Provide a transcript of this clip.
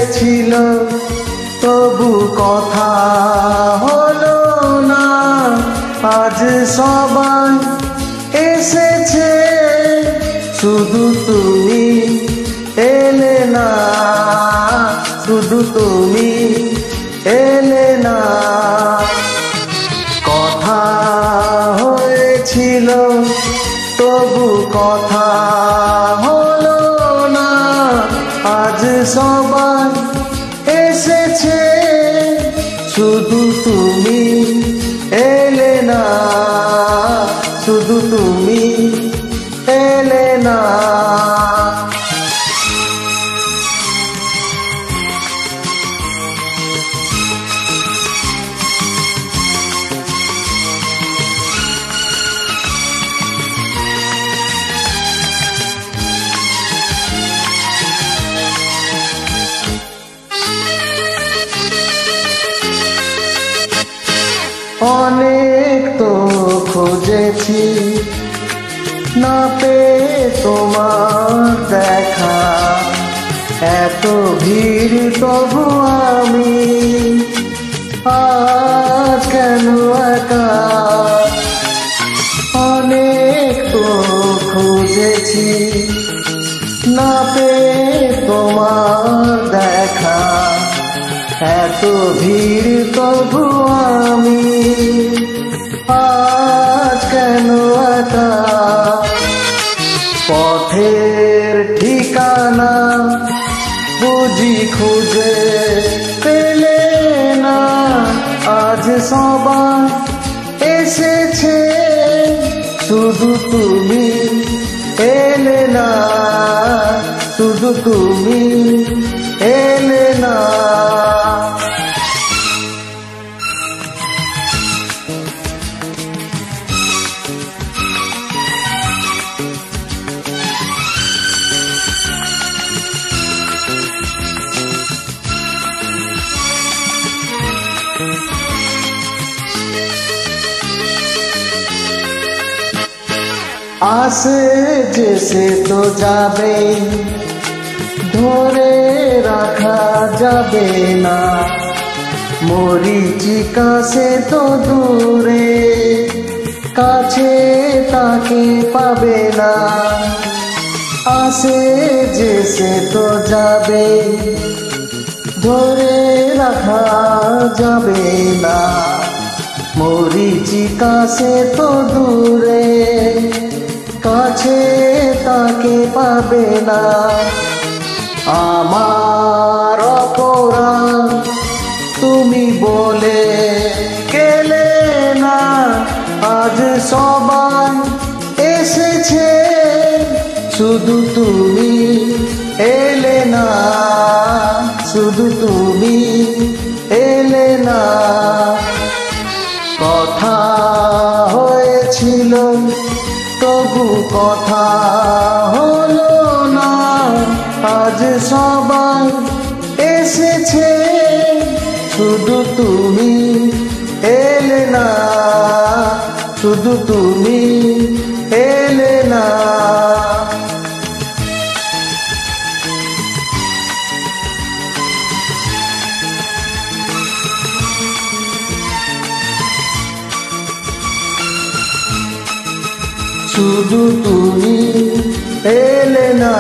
হয়েছিল তবু কথা হলো না। আজ সবাই এসেছে শুধু তুমি এলে না, শুধু তুমি এলে না। কথা হয়েছিল তবু কথা হলো না। আজ সবাই এসেছে শুধু তুমি এলে না, শুধু তুমি এলে না। অনেক তো খুঁজেছি না পেয়ে তোমার দেখা, এত ভিড় তবু আমি আজ কেন একা। অনেক তো খুঁজেছি না পেয়ে তোমার দেখা, এত ভিড় তবু আমি আজ কেন একা। পথের ঠিকানা বুঝি খুঁজে পেলে না। আজ সবাই এসেছে শুধু তুমি এলে না, শুধু তুমি এলে না। আসে যেসে তো যাবে, ধরে রাখা যাবে না। মরীচিকা সে তো দূরে, কাছে তাকে পাবে না। আসে যেসে তো যাবে, ধরে রাখা যাবে না। মরীচিকা সে তো দূরে, কাছে তাকে পাবে না। আমার অপরাধ তুমি বলে গেলে না। আজ সবাই এসেছে শুধু তুমি এলে না, শুধু তুমি এলে না। কথা হয়েছিল তবু কথা হলো না। আজ সবাই এসেছে শুধু তুমি এলে না, শুধু তুমি এলে না। শুধু তুমি এলে না।